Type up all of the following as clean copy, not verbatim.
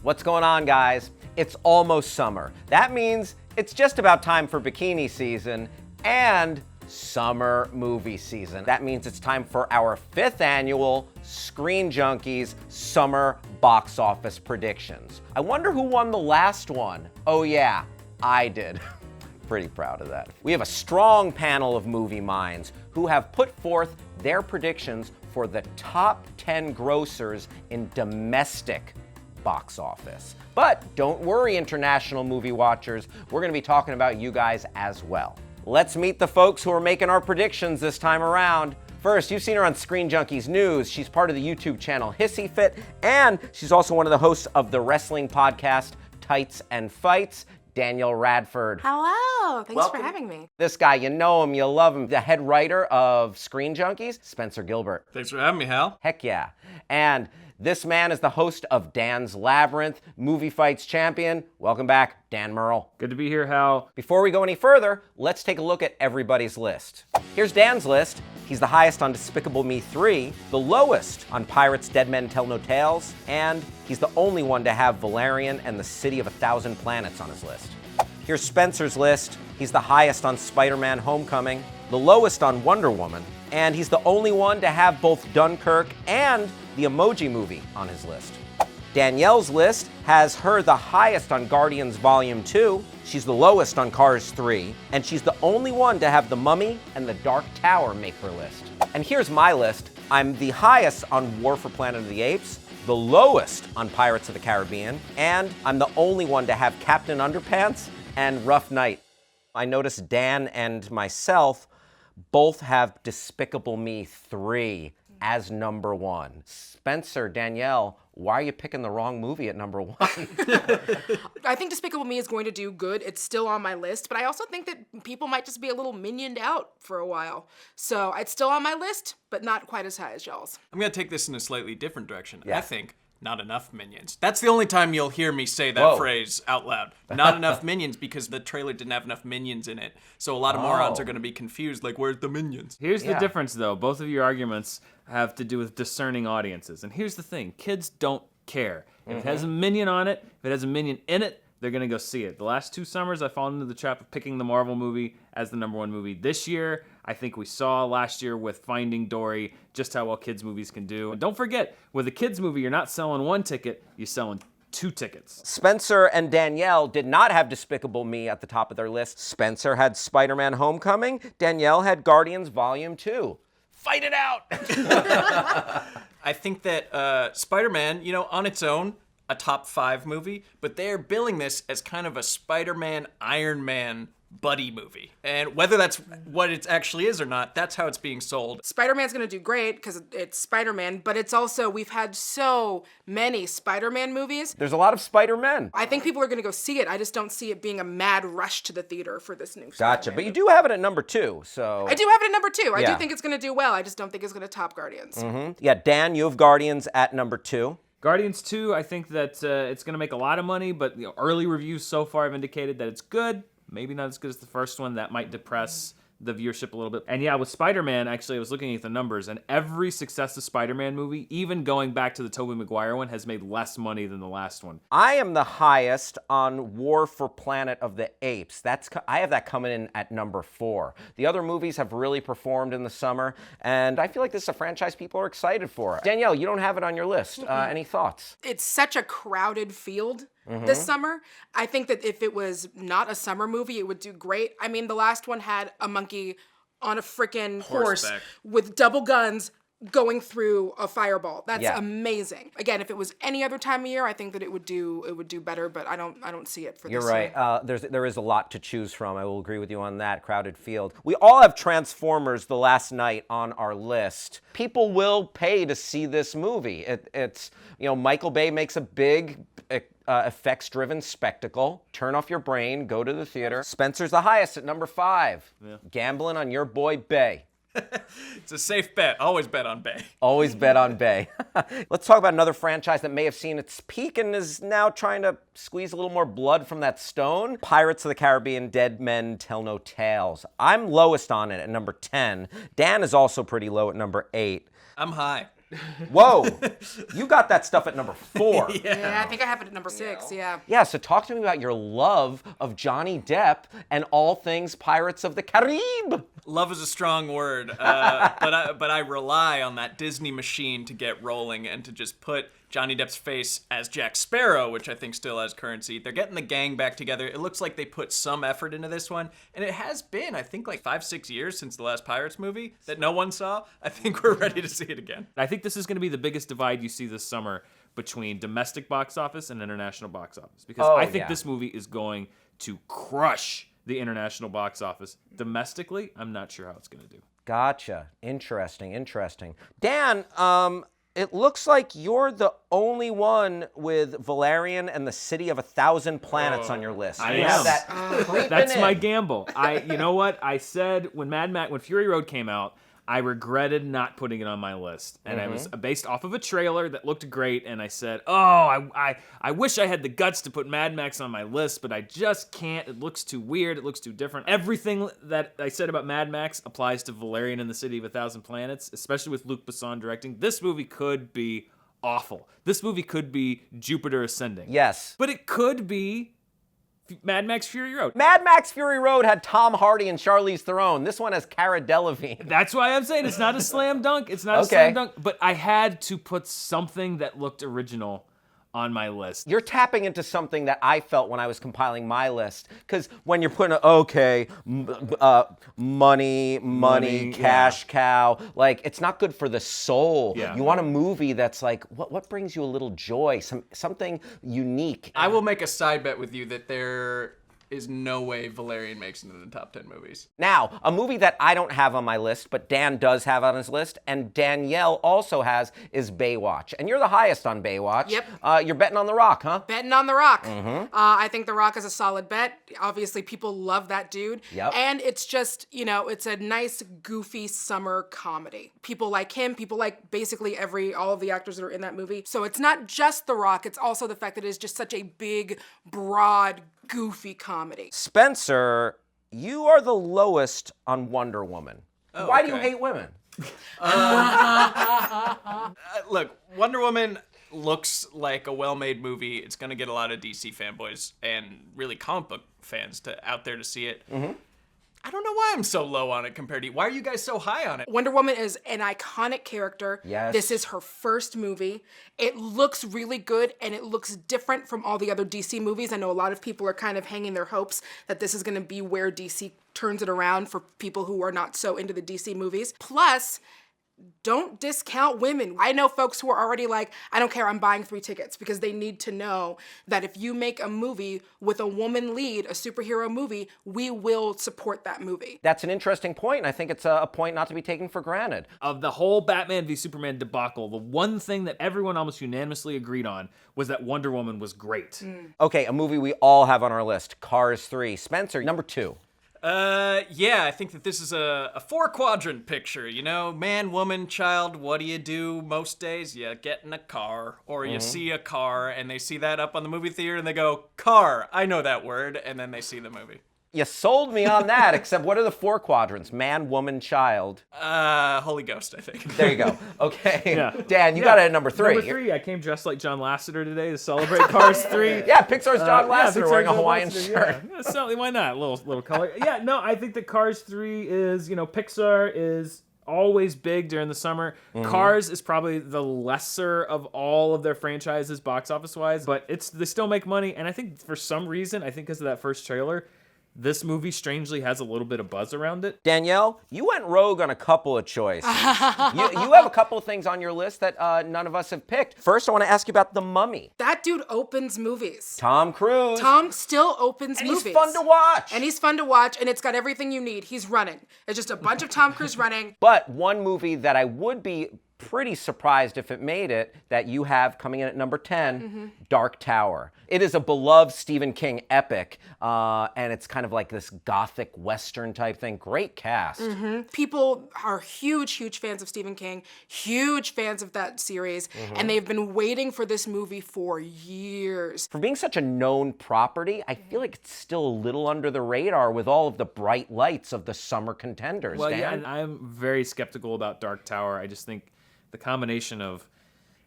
What's going on, guys? It's almost summer. That means it's just about time for bikini season and summer movie season. That means it's time for our 5th annual Screen Junkies Summer Box Office Predictions. I wonder who won the last one. Oh yeah, I did. Pretty proud of that. We have a strong panel of movie minds who have put forth their predictions for the top 10 grossers in domestic box office. But don't worry, international movie watchers, we're gonna be talking about you guys as well. Let's meet the folks who are making our predictions this time around. First, you've seen her on Screen Junkies News. She's part of the YouTube channel Hissy Fit, and she's also one of the hosts of the wrestling podcast Tights and Fights, Danielle Radford. Hello, thanks for having me. This guy, you know him, you love him, the head writer of Screen Junkies, Spencer Gilbert. Thanks for having me, Hal. Heck yeah. And this man is the host of Dan's Labyrinth, Movie Fights champion. Welcome back, Dan Merle. Good to be here, Hal. Before we go any further, let's take a look at everybody's list. Here's Dan's list. He's the highest on Despicable Me 3, the lowest on Pirates, Dead Men Tell No Tales, and he's the only one to have Valerian and the City of a Thousand Planets on his list. Here's Spencer's list. He's the highest on Spiderman Homecoming, the lowest on Wonder Woman, and he's the only one to have both Dunkirk and the Emoji Movie on his list. Danielle's list has her the highest on Guardians Volume 2, she's the lowest on Cars 3, and she's the only one to have The Mummy and The Dark Tower make her list. And here's my list. I'm the highest on War for Planet of the Apes, the lowest on Pirates of the Caribbean, and I'm the only one to have Captain Underpants and Rough Night. I noticed Dan and myself both have Despicable Me 3 as number 1. Spencer, Danielle, why are you picking the wrong movie at number 1? I think Despicable Me is going to do good. It's still on my list, but I also think that people might just be a little minioned out for a while. So it's still on my list, but not quite as high as y'all's. I'm going to take this in a slightly different direction. Yeah. I think not enough minions. That's the only time you'll hear me say that phrase out loud. Not enough minions, because the trailer didn't have enough minions in it. So a lot of morons are going to be confused, like, where's the minions? Here's the difference, though. Both of your arguments have to do with discerning audiences. And here's the thing. Kids don't care. If it has a minion on it, if it has a minion in it, they're going to go see it. The last 2 summers, I've fallen into the trap of picking the Marvel movie as the number 1 movie. This year, I think we saw last year with Finding Dory just how well kids' movies can do. And don't forget, with a kids' movie, you're not selling 1 ticket, you're selling 2 tickets. Spencer and Danielle did not have Despicable Me at the top of their list. Spencer had Spider-Man Homecoming. Danielle had Guardians Volume 2. Fight it out! I think that Spider-Man, on its own, a top 5 movie, but they're billing this as kind of a Spider-Man, Iron Man buddy movie. And whether that's what it actually is or not, that's how it's being sold. Spider-Man's going to do great because it's Spider-Man, but it's also, we've had so many Spider-Man movies. There's a lot of Spider-Men. I think people are going to go see it. I just don't see it being a mad rush to the theater for this new Gotcha, Spider-Man but you movie. do have it at number 2, so... I do have it at number 2. I Yeah. do think it's going to do well. I just don't think it's going to top Guardians. Yeah, Dan, you have Guardians at number 2. Guardians 2, I think that it's going to make a lot of money, but early reviews so far have indicated that it's good. Maybe not as good as the first one. That might depress the viewership a little bit. And yeah, with Spider-Man, actually, I was looking at the numbers, and every successive Spider-Man movie, even going back to the Tobey Maguire one, has made less money than the last one. I am the highest on War for Planet of the Apes. I have that coming in at number 4. The other movies have really performed in the summer, and I feel like this is a franchise people are excited for. Danielle, you don't have it on your list. Any thoughts? It's such a crowded field this summer. I think that if it was not a summer movie, it would do great. I mean, the last one had a monkey on a freaking horse Horseback. with double guns going through a fireball. That's Yeah. amazing. Again, if it was any other time of year, I think that it would do better, but I don't see it for You're this right. year. There is a lot to choose from. I will agree with you on that, crowded field. We all have Transformers: The Last Night on our list. People will pay to see this movie. It's Michael Bay makes a big effects-driven spectacle. Turn off your brain, go to the theater. Spencer's the highest at number 5. Yeah. Gambling on your boy Bay. It's a safe bet. Always bet on Bay. Always bet on Bay. Let's talk about another franchise that may have seen its peak and is now trying to squeeze a little more blood from that stone. Pirates of the Caribbean, Dead Men Tell No Tales. I'm lowest on it at number 10. Dan is also pretty low at number 8. I'm high. Whoa, you got that stuff at number 4. Yeah, I think I have it at number 6, yeah. Yeah, so talk to me about your love of Johnny Depp and all things Pirates of the Caribbean. Love is a strong word, but I rely on that Disney machine to get rolling and to just put Johnny Depp's face as Jack Sparrow, which I think still has currency. They're getting the gang back together. It looks like they put some effort into this one, and it has been, I think, like 5-6 years since the last Pirates movie that no one saw. I think we're ready to see it again. I think this is going to be the biggest divide you see this summer between domestic box office and international box office, because I think this movie is going to crush the international box office. Domestically, I'm not sure how it's going to do. Gotcha. Interesting. Dan, it looks like you're the only one with Valerian and the City of 1,000 Planets on your list. I You am. have that creeping That's my in. gamble. You know what? I said when when Fury Road came out, I regretted not putting it on my list. And I was based off of a trailer that looked great, and I said, I wish I had the guts to put Mad Max on my list, but I just can't. It looks too weird. It looks too different. Everything that I said about Mad Max applies to Valerian and the City of 1,000 Planets, especially with Luc Besson directing. This movie could be awful. This movie could be Jupiter Ascending. Yes. But it could be Mad Max Fury Road. Mad Max Fury Road had Tom Hardy and Charlize Theron. This one has Cara Delevingne. That's why I'm saying it's not a slam dunk. It's not a slam dunk. But I had to put something that looked original on my list. You're tapping into something that I felt when I was compiling my list. Because when you're putting, money, cash cow, like, it's not good for the soul. Yeah. You want a movie that's like, what brings you a little joy, something unique. I will make a side bet with you that there is no way Valerian makes it into the top 10 movies. Now, a movie that I don't have on my list, but Dan does have on his list, and Danielle also has, is Baywatch. And you're the highest on Baywatch. Yep. You're betting on The Rock, huh? Betting on The Rock. I think The Rock is a solid bet. Obviously, people love that dude. Yep. And it's just, it's a nice, goofy summer comedy. People like him. People like basically all of the actors that are in that movie. So it's not just The Rock. It's also the fact that it is just such a big, broad, goofy comedy. Spencer, you are the lowest on Wonder Woman. Why do you hate women? Look, Wonder Woman looks like a well-made movie. It's going to get a lot of DC fanboys and really comic book fans out there to see it. I don't know why I'm so low on it compared to you. Why are you guys so high on it? Wonder Woman is an iconic character. Yes. This is her first movie. It looks really good, and it looks different from all the other DC movies. I know a lot of people are kind of hanging their hopes that this is going to be where DC turns it around for people who are not so into the DC movies. Plus, don't discount women. I know folks who are already like, I don't care, I'm buying 3 tickets, because they need to know that if you make a movie with a woman lead, a superhero movie, we will support that movie. That's an interesting point, and I think it's a point not to be taken for granted. Of the whole Batman v Superman debacle, the one thing that everyone almost unanimously agreed on was that Wonder Woman was great. Okay, a movie we all have on our list, Cars 3. Spencer, number 2. Yeah, I think that this is a 4-quadrant picture, man, woman, child. What do you do most days? You get in a car, or you see a car, and they see that up on the movie theater, and they go, car, I know that word, and then they see the movie. You sold me on that, except what are the 4 quadrants? Man, woman, child. Holy Ghost, I think. There you go. Okay. Yeah. Dan, you got it at number 3. Number 3, I came dressed like John Lasseter today to celebrate Cars 3. Yeah, Pixar's John Lasseter Pixar's wearing a John Hawaiian Lasseter, shirt. Yeah, certainly, why not? A little color. Yeah, no, I think that Cars 3 is, Pixar is always big during the summer. Cars is probably the lesser of all of their franchises box office wise, but they still make money. And I think for some reason, because of that first trailer, this movie strangely has a little bit of buzz around it. Danielle, you went rogue on a couple of choices. you have a couple of things on your list that none of us have picked. First, I want to ask you about The Mummy. That dude opens movies. Tom Cruise. Tom still opens movies. He's fun to watch. And he's fun to watch, and it's got everything you need. He's running. It's just a bunch of Tom Cruise running. But one movie that I would be pretty surprised if it made it, that you have coming in at number 10, Dark Tower. It is a beloved Stephen King epic, and it's kind of like this gothic Western type thing. Great cast. People are huge fans of Stephen King, huge fans of that series, and they've been waiting for this movie for years. For being such a known property, I feel like it's still a little under the radar with all of the bright lights of the summer contenders. Well, Dan? yeah, and I'm very skeptical about Dark Tower. I just think the combination of,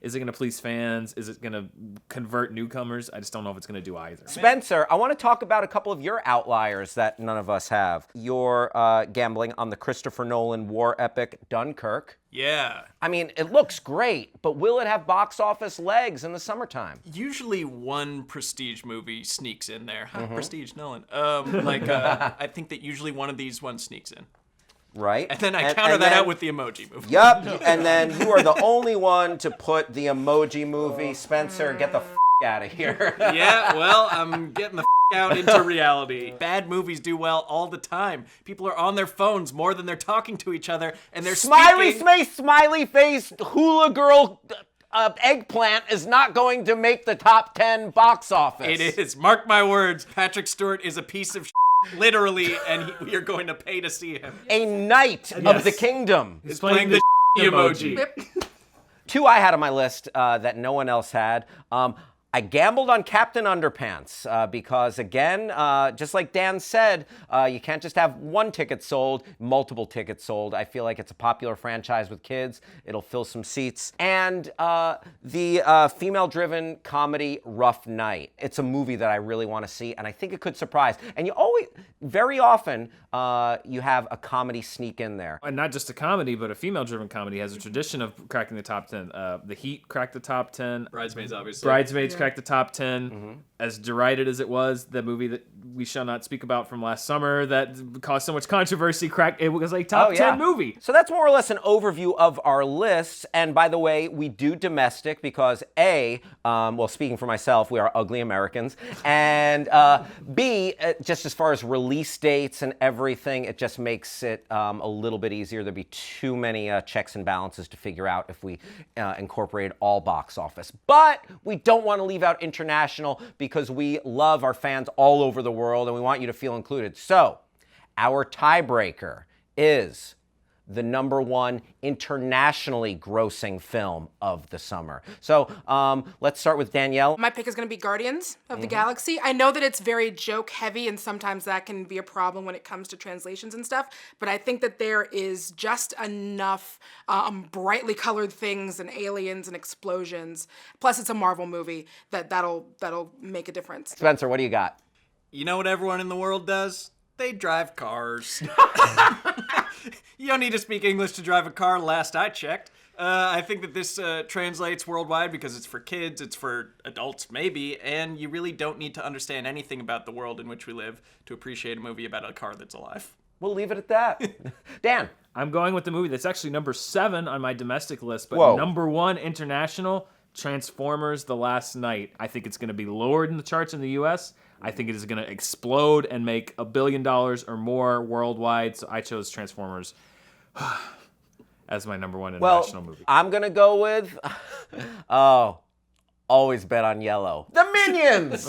is it going to please fans? Is it going to convert newcomers? I just don't know if it's going to do either. Spencer, I want to talk about a couple of your outliers that none of us have. You're gambling on the Christopher Nolan war epic Dunkirk. Yeah. I mean, it looks great, but will it have box office legs in the summertime? Usually one prestige movie sneaks in there. Prestige, Nolan. I think that usually one of these ones sneaks in. Right? And then I counter that out with the Emoji Movie. Yup, and then you are the only one to put the Emoji Movie. Spencer, get the out of here. Yeah, well, I'm getting the out into reality. Bad movies do well all the time. People are on their phones more than they're talking to each other, and they're smiley face, hula girl eggplant is not going to make the top 10 box office. It is. Mark my words. Patrick Stewart is a piece of literally, and we are going to pay to see him. A knight of the kingdom. Is playing the emoji. Two I had on my list that no one else had. I gambled on Captain Underpants because, again, just like Dan said, you can't just have one ticket sold, multiple tickets sold. I feel like it's a popular franchise with kids. It'll fill some seats. And the female-driven comedy Rough Night. It's a movie that I really want to see, and I think it could surprise. And you always, very often, you have a comedy sneak in there. And not just a comedy, but a female-driven comedy has a tradition of cracking the top 10. The Heat cracked the top 10. Bridesmaids, obviously. Bridesmaids cracked the top 10. As derided as it was, the movie that we shall not speak about from last summer that caused so much controversy, it was a top 10 movie. So that's more or less an overview of our lists. And by the way, we do domestic because A, well, speaking for myself, we are ugly Americans. And B, just as far as release dates and everything, it just makes it a little bit easier. There'd be too many checks and balances to figure out if we incorporated all box office. But we don't want to leave out international because we love our fans all over the world and we want you to feel included. So, our tiebreaker is the #1 internationally grossing film of the summer. So let's start with Danielle. My pick is going to be Guardians of the Galaxy. I know that it's very joke heavy and sometimes that can be a problem when it comes to translations and stuff, but I think that there is just enough brightly colored things and aliens and explosions. Plus it's a Marvel movie that'll make a difference. Spencer, what do you got? You know what everyone in the world does? They drive cars. You don't need to speak English to drive a car, last I checked. I think that this translates worldwide because it's for kids, it's for adults maybe, and you really don't need to understand anything about the world in which we live to appreciate a movie about a car that's alive. We'll leave it at that. Dan. I'm going with the movie that's actually #7 on my domestic list, but Whoa. #1 international, Transformers: The Last Night. I think it's going to be lowered in the charts in the U.S. I think it is going to explode and make $1 billion or more worldwide. So I chose Transformers as my #1 international movie. I'm going to go with, always bet on yellow. The Minions!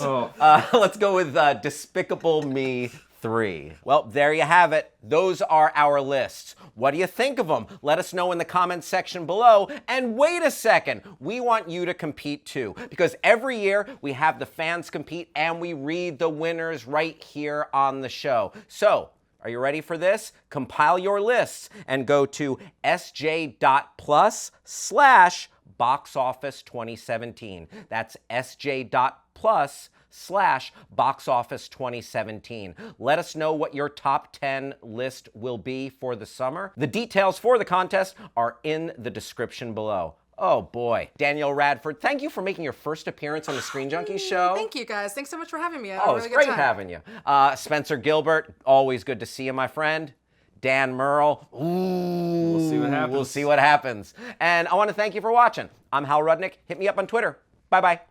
Let's go with Despicable Me 3. Well, there you have it. Those are our lists. What do you think of them? Let us know in the comments section below. And wait a second, we want you to compete too. Because every year we have the fans compete and we read the winners right here on the show. So, are you ready for this? Compile your lists and go to sj.plus/boxoffice2017. That's sj.plus/boxoffice2017. Let us know what your top 10 list will be for the summer. The details for the contest are in the description below. Oh boy. Danielle Radford, thank you for making your first appearance on the Screen Junkies show. Thank you guys. Thanks so much for having me. I had a Oh, really it's good great time. having you. Spencer Gilbert, always good to see you, my friend. Dan Merle, We'll see what happens. We'll see what happens. And I want to thank you for watching. I'm Hal Rudnick. Hit me up on Twitter. Bye-bye.